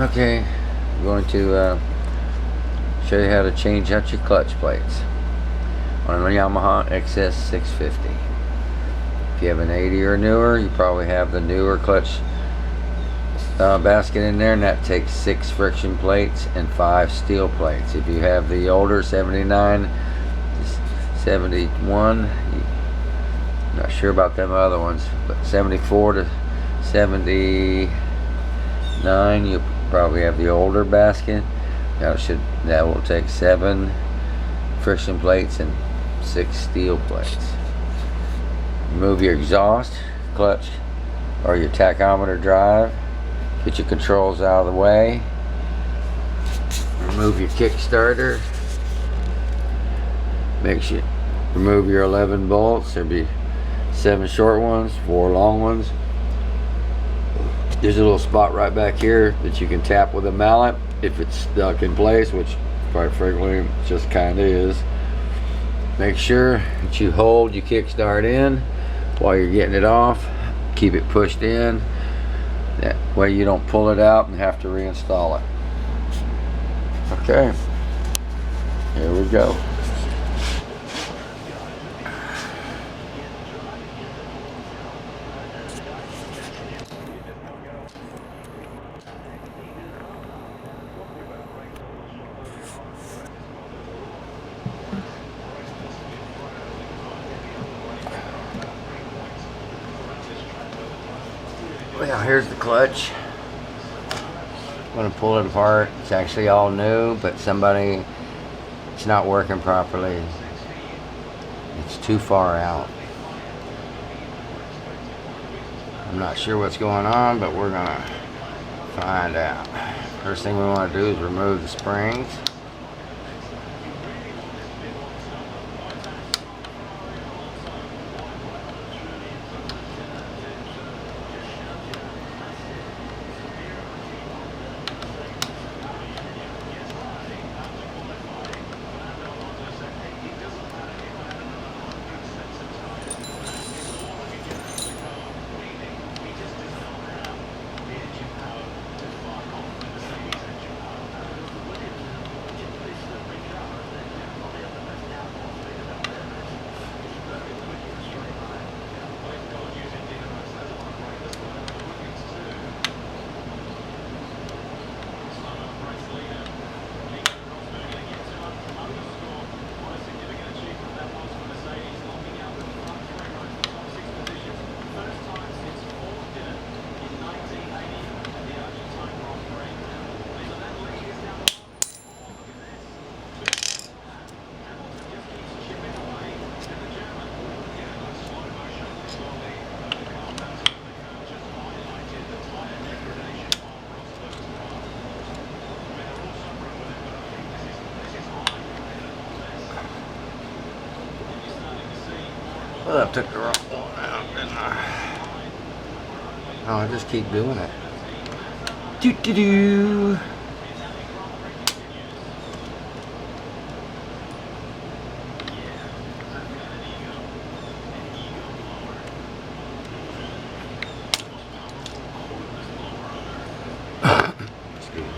Okay, I'm going to show you how to change out your clutch plates on a Yamaha XS650. If you have an 80 or newer, you probably have the newer clutch basket in there, and that takes 6 friction plates and 5 steel plates. If you have the older 79, 71, not sure about them other ones, but 74 to 79, you probably have the older basket. That will take 7 friction plates and 6 steel plates. Remove your exhaust, clutch, or your tachometer drive. Get your controls out of the way. Remove your kick starter. Make sure remove your 11 bolts. There'll be 7 short ones, 4 long ones. There's a little spot right back here that you can tap with a mallet if it's stuck in place, which quite frankly it just kind of is. Make sure that you hold your kickstart in while you're getting it off. Keep it pushed in. That way you don't pull it out and have to reinstall it. Okay, here we go. Well, here's the clutch. I'm going to pull it apart. It's actually all new, but it's not working properly. It's too far out. I'm not sure what's going on, but we're going to find out. First thing we want to do is remove the springs. Well, I took the wrong one out, didn't I? Oh, I just keep doing it. Do-do-do. Excuse me.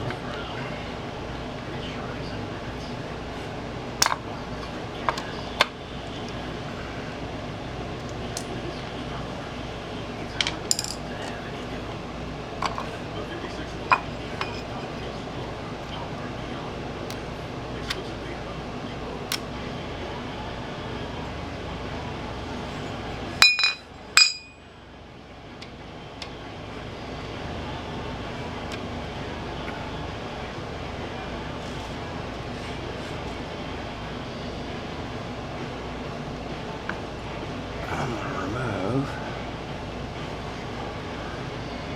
Remove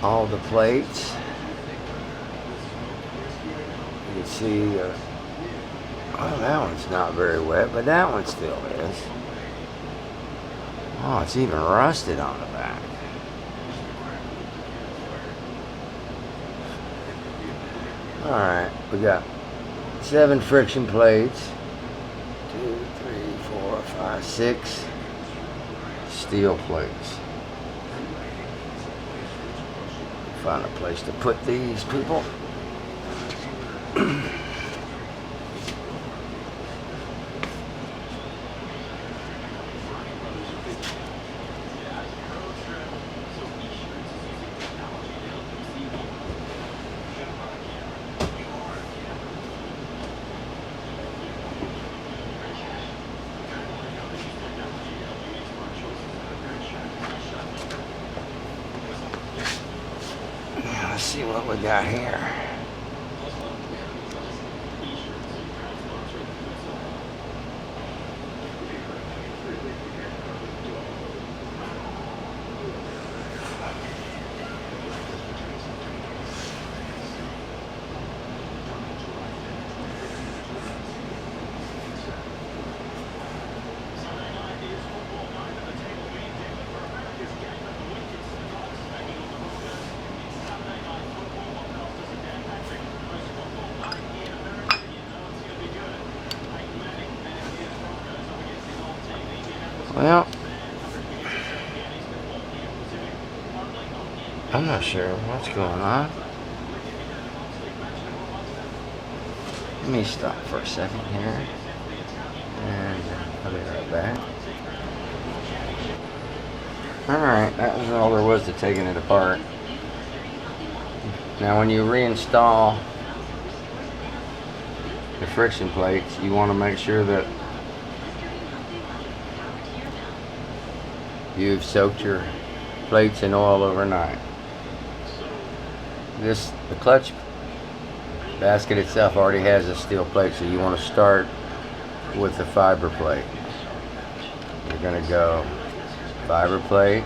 all the plates. You can see, well, that one's not very wet, but that one still is. Oh, it's even rusted on the back. Alright, we got 7 friction plates. 2, 3, 4, 5, 6 steel plates. Find a place to put these, people. Let's see what we got here. Well, I'm not sure what's going on. Let me stop for a second here. And I'll be right back. Alright, that was all there was to taking it apart. Now when you reinstall the friction plates, you want to make sure that you've soaked your plates in oil overnight. The clutch basket itself already has a steel plate, so you want to start with the fiber plate. You're going to go fiber plate,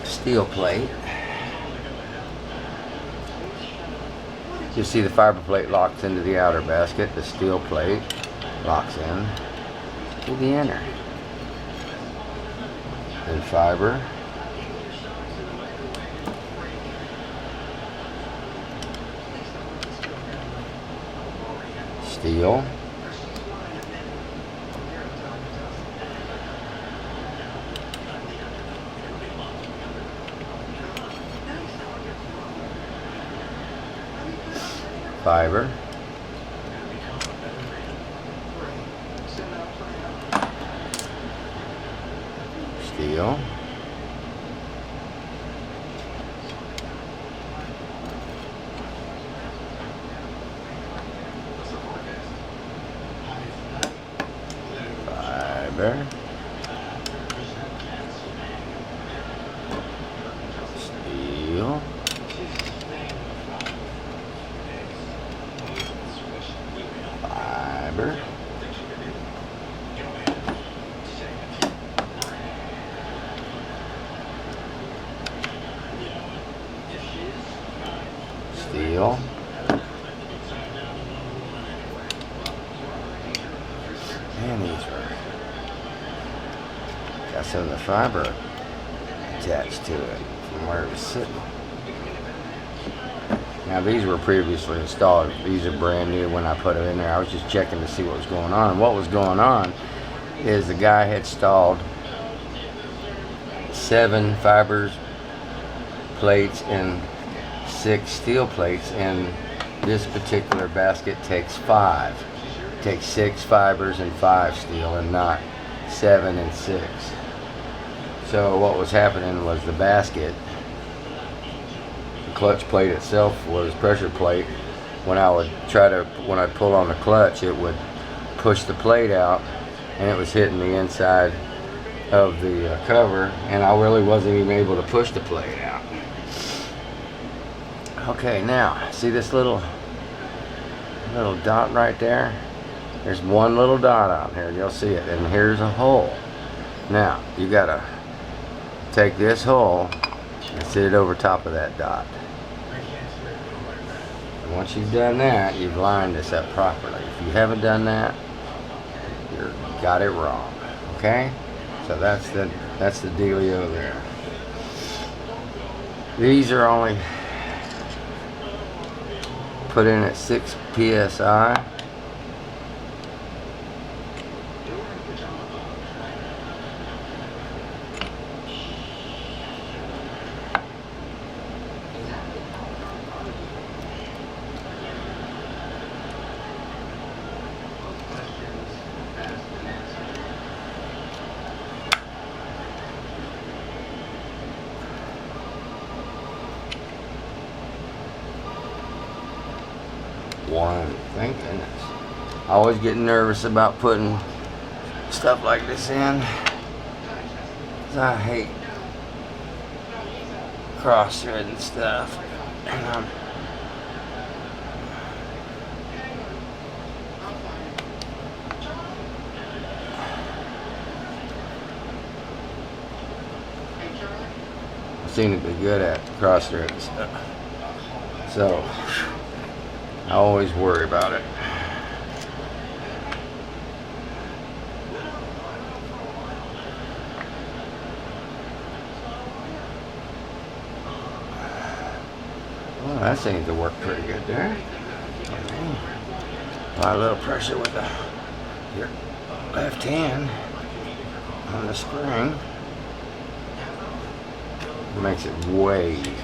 steel plate. You see the fiber plate locks into the outer basket. The steel plate locks in to the inner. Then fiber. Steel. Fiber. Steel. Fiber. Steel. Fiber. Steel. And these were got some of the fiber attached to it from where it was sitting. Now these were previously installed. These are brand new when I put them in there. I was just checking to see what was going on. And what was going on is the guy had installed 7 fiber plates and 6 steel plates, and this particular basket takes 5. It takes 6 fibers and 5 steel, and not 7 and 6. So what was happening was the basket, clutch plate itself was pressure plate. When I pull on the clutch, it would push the plate out, and it was hitting the inside of the cover, and I really wasn't even able to push the plate out. Okay, now see this little dot right there? There's one little dot out here. You'll see it, and here's a hole. Now you gotta take this hole and sit it over top of that dot. Once you've done that, you've lined this up properly. If you haven't done that, you got it wrong. Okay? So that's the dealio there. These are only put in at 6 psi. Thank goodness. I always get nervous about putting stuff like this in, 'cause I hate cross thread and stuff. And I seem to be good at cross thread and stuff, so I always worry about it. Well, that seems to work pretty good there. Apply a little pressure with your left hand on the spring. It makes it way easier.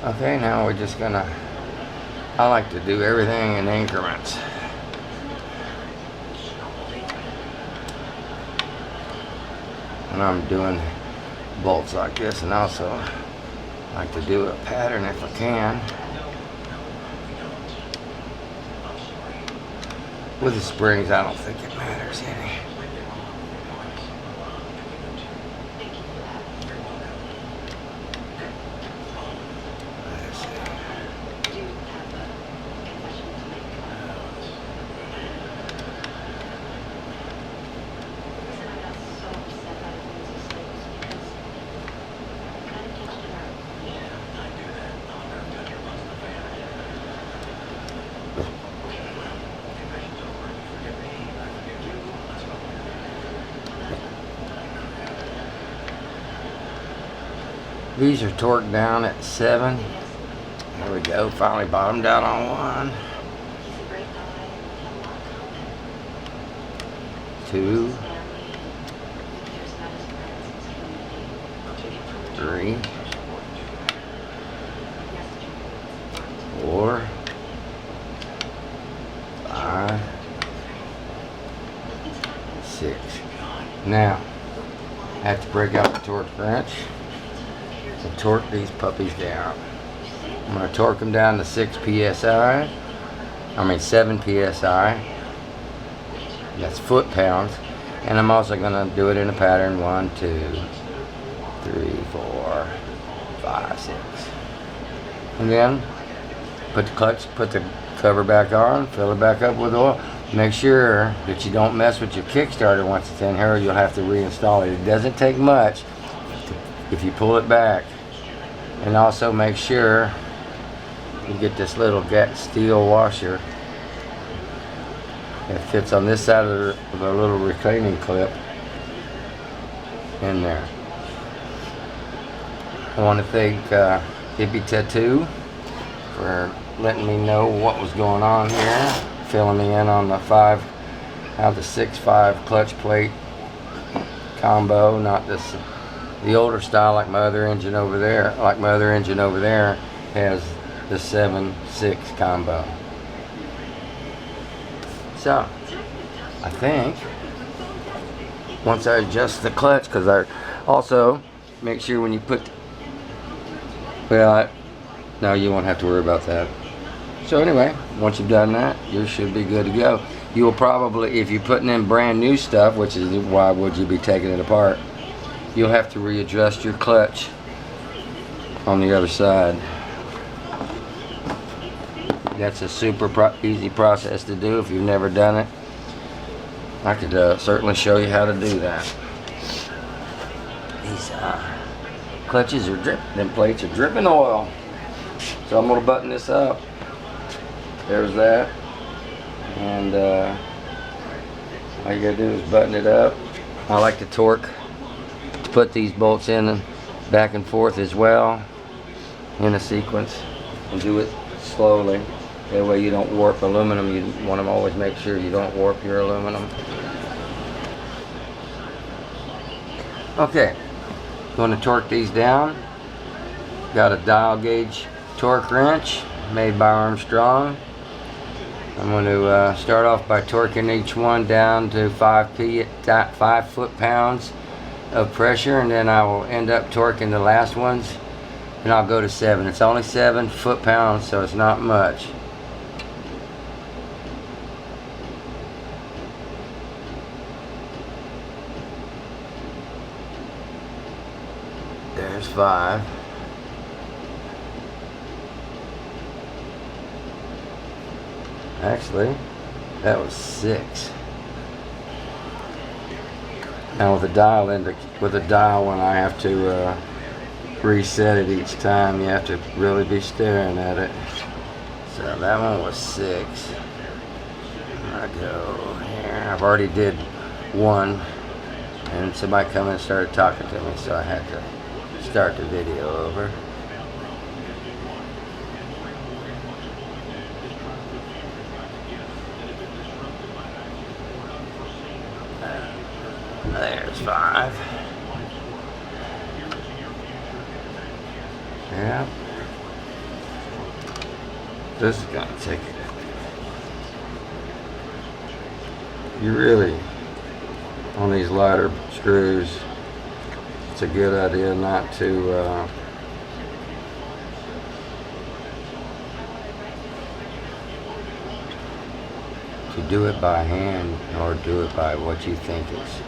Okay, now we're just gonna, I like to do everything in increments. When I'm doing bolts like this, and also like to do a pattern if I can. With the springs, I don't think it matters any. These are torqued down at 7. There we go, finally bottomed out on 1. 2. 3. 4. 5. 6. Now, I have to break out the torque wrench and torque these puppies down. I'm going to torque them down to 6 psi. 7 psi. That's foot-pounds. And I'm also going to do it in a pattern 1, 2, 3, 4, 5, 6. And then put the cover back on, fill it back up with oil. Make sure that you don't mess with your Kickstarter once it's in here, you'll have to reinstall it. It doesn't take much if you pull it back. And also make sure you get this little steel washer that fits on this side of the little retaining clip in there. I want to thank Hippie Tattoo for letting me know what was going on here, filling me in on the 6.5 clutch plate combo, not this the older style like my other engine over there. Like my other engine over there has the 7.6 combo. So I think once I adjust the clutch, because I also make sure when you put, well, no, you won't have to worry about that. So anyway, once you've done that, you should be good to go. You will probably, if you're putting in brand new stuff, which is why would you be taking it apart, you'll have to readjust your clutch on the other side. That's a super easy process to do if you've never done it. I could certainly show you how to do that. These clutches are them plates are dripping oil. So I'm gonna button this up. There's that. And all you gotta do is button it up. I like to torque to put these bolts in back and forth as well in a sequence, and do it slowly. That way you don't warp aluminum. You want to always make sure you don't warp your aluminum. Okay, going to torque these down. Got a dial gauge torque wrench made by Armstrong. I'm going to start off by torquing each one down to 5 foot-pounds of pressure, and then I will end up torquing the last ones, and I'll go to 7. It's only 7 foot-pounds, so it's not much. There's 5. Actually, that was 6. Now with a dial when I have to reset it each time, you have to really be staring at it. So that one was 6. I go here. I've already did 1, and somebody come in and started talking to me, so I had to start the video over. There's 5. Yeah. This is gonna take it. You really, on these lighter screws, it's a good idea not to do it by hand or do it by what you think is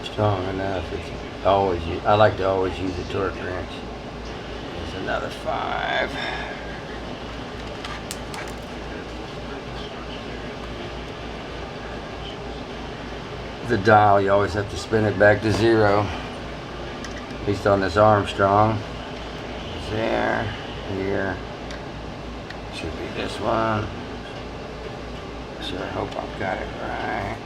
strong enough. It's always, I like to always use a torque wrench. There's another 5. The dial, you always have to spin it back to 0. At least on this Armstrong. There, here. Should be this one. So I hope I've got it right.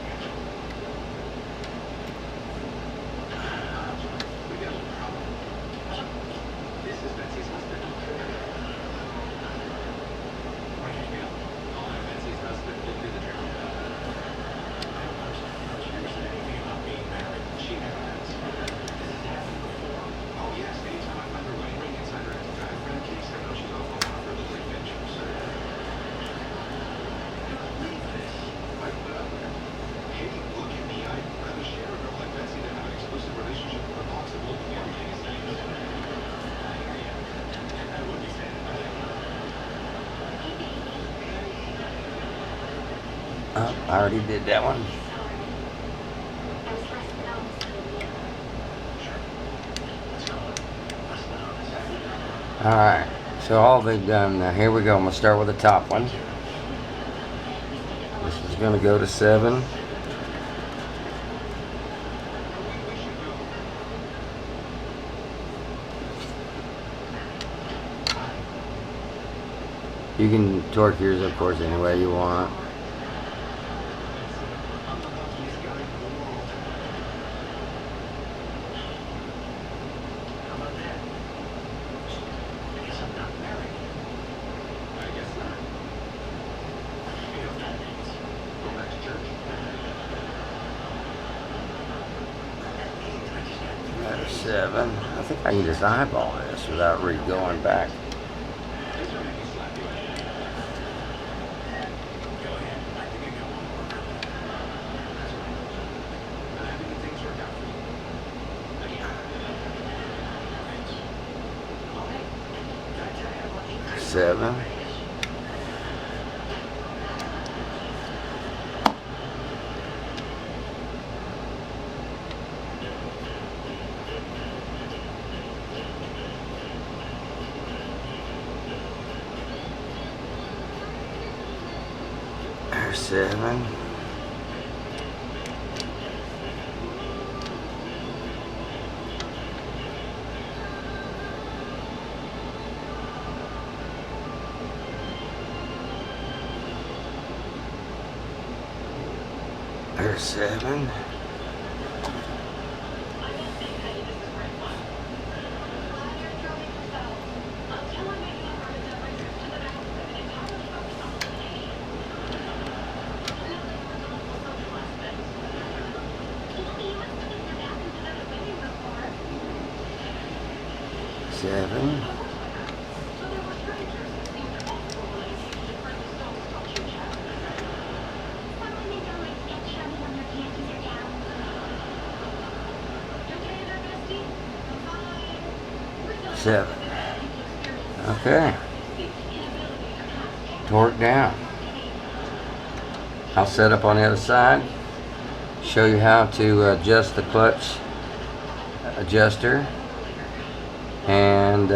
Oh, I already did that one. Alright, so all they've done, now here we go. I'm going to start with the top one. This is going to go to 7. You can torque yours, of course, any way you want. There's 7. I think I can just eyeball this without going back. Seven. There's 7. There's 7. Okay. Torque down. I'll set up on the other side. Show you how to adjust the clutch adjuster. And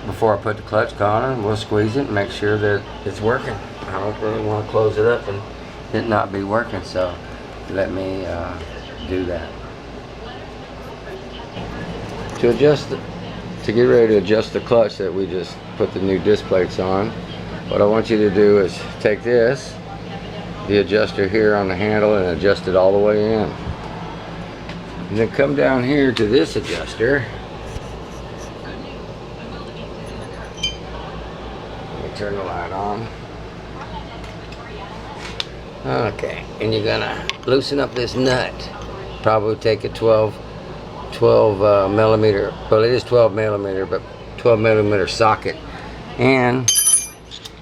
before I put the clutch on, we'll squeeze it and make sure that it's working. I don't really want to close it up and it not be working, so let me do that. To get ready to adjust the clutch that we just put the new disc plates on, what I want you to do is take this, the adjuster here on the handle, and adjust it all the way in. And then come down here to this adjuster. Let me turn the light on. Okay, and you're gonna loosen up this nut. Probably take a 12 millimeter, well, it is 12 millimeter, but 12 millimeter socket, and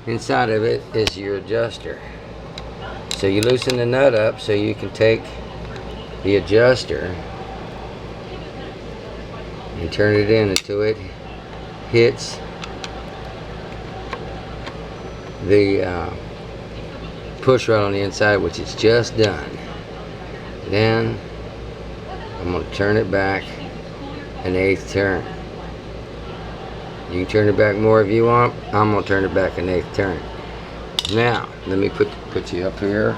inside of it is your adjuster. So you loosen the nut up so you can take the adjuster and turn it in until it hits the push rod on the inside, which it's just done. Then I'm going to turn it back an 1/8 turn. You can turn it back more if you want. I'm going to turn it back an 1/8 turn. Now, let me put you up here.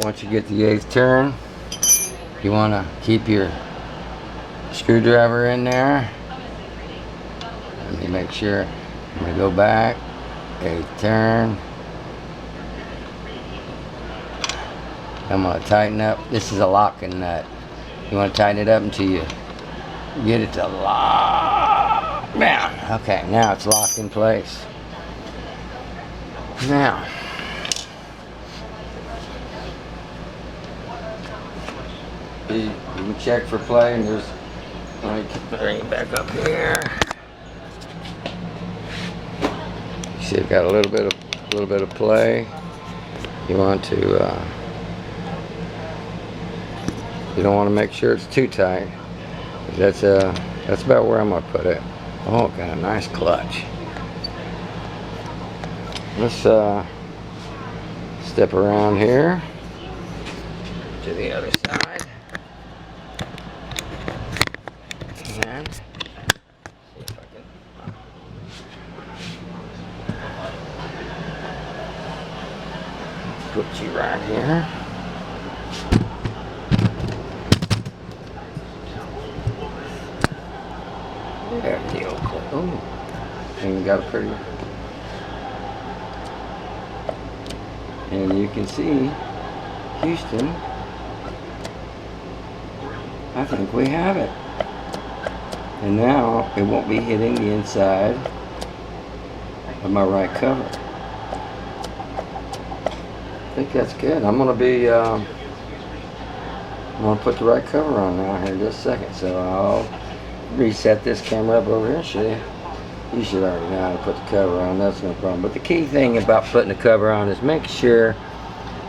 Once you get the 1/8 turn, you want to keep your screwdriver in there. Let me make sure. I'm going to go back, 1/8 turn. I'm going to tighten up. This is a locking nut. You want to tighten it up until you get it to lock down. Okay, now it's locked in place. Now, you can check for play, and there's, let me bring it back up here. You see, it's got a little bit of play. You want to you don't want to make sure it's too tight. That's about where I'm gonna put it. Oh, got a nice clutch. Let's step around here to the other side. And see if I can put you right here. There's the old clip. Oh, and we got a pretty. And you can see Houston. I think we have it. And now it won't be hitting the inside of my right cover. I think that's good. I'm gonna put the right cover on now here in just a second. So I'll reset this camera up over here. You should already know how to put the cover on. That's no problem. But the key thing about putting the cover on is make sure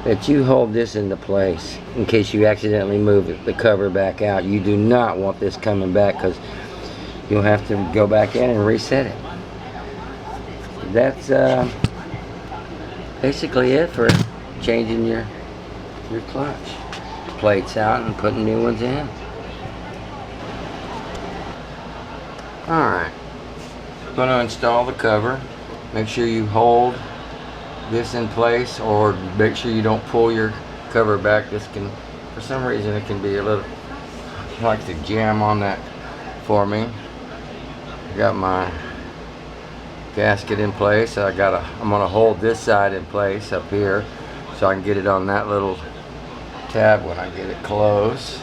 that you hold this into place in case you accidentally move the cover back out. You do not want this coming back, because you'll have to go back in and reset it. That's basically it for changing your clutch plates out and putting new ones in. Alright, I'm going to install the cover. Make sure you hold this in place, or make sure you don't pull your cover back. This can, for some reason, it can be a little, I like to jam on that for me. I got my gasket in place. I'm gonna hold this side in place up here so I can get it on that little tab when I get it closed.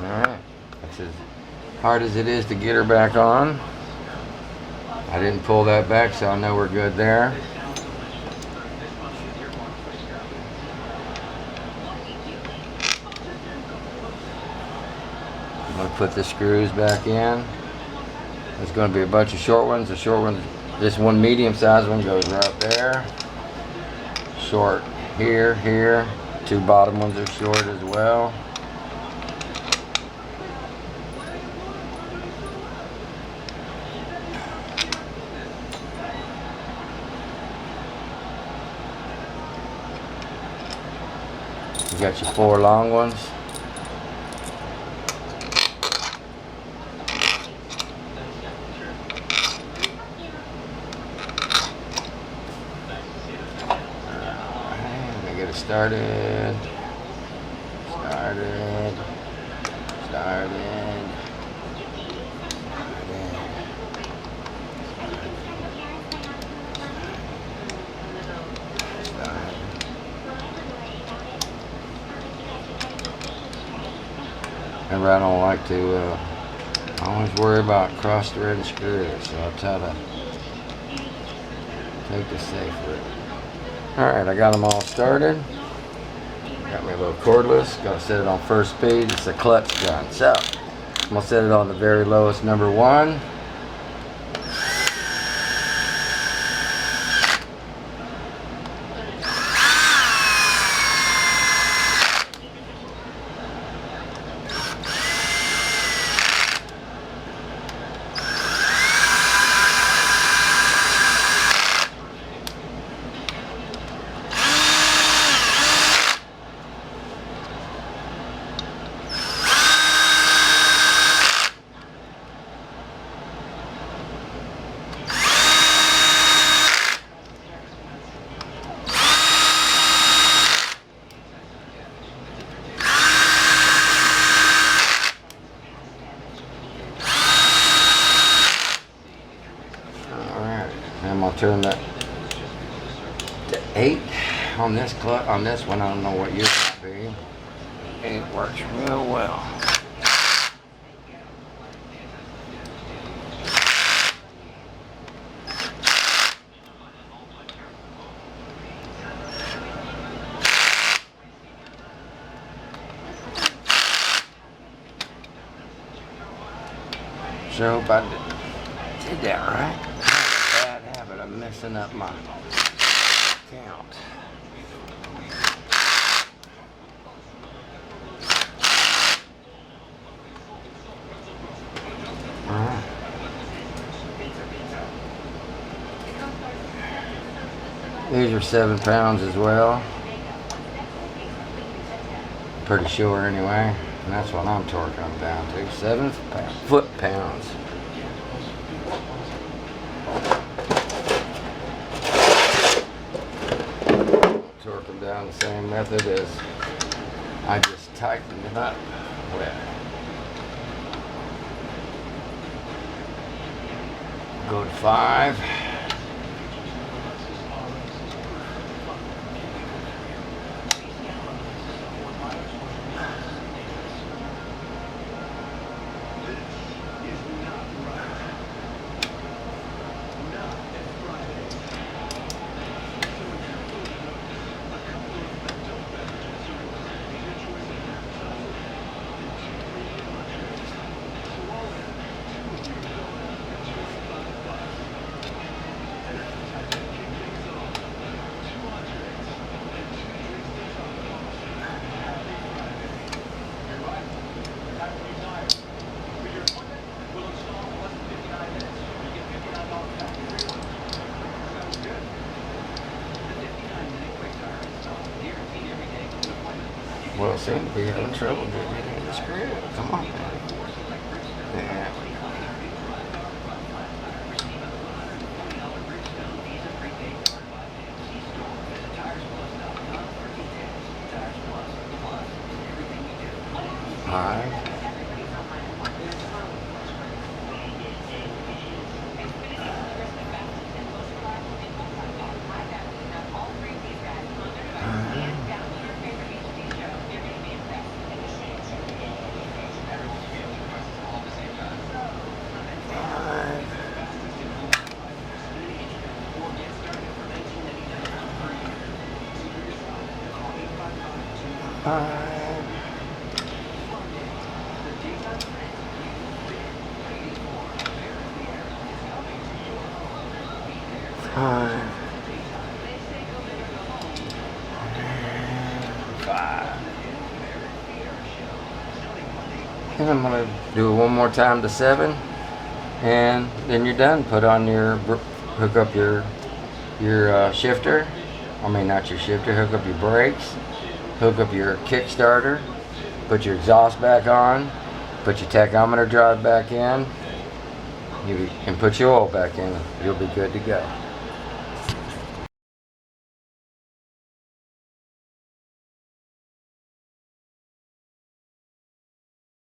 Alright, that's as hard as it is to get her back on. I didn't pull that back, so I know we're good there. I'm going to put the screws back in. There's going to be a bunch of short ones. The short one, this one medium sized one goes right there. Short here, here. Two bottom ones are short as well. You got your four long ones. Let me get it started. Remember, I don't like to always worry about cross-threading screws, so I'll try to take the safe route. Alright, I got them all started. Got my little cordless. Got to set it on first speed. It's a clutch gun. So, I'm going to set it on the very lowest, number 1. I'm gonna turn that to 8 on this clutch. On this one, I don't know what yours will be. It works real well. So if I did that right. I'm messing up my count. Alright. These are 7 pounds as well. Pretty sure anyway. And that's what I'm torquing them down to. 7 foot-pounds. Torque them down the same method as I just tightened it up with. Go to 5. Well, seem to be having trouble getting it in the screw. Come on, man. There we 5. 5. And I'm going to do it one more time to 7, and then you're done. Put on your, hook up your shifter. I mean, not your shifter. Hook up your brakes. Hook up your kickstarter. Put your exhaust back on. Put your tachometer drive back in. And put your oil back in. You'll be good to go.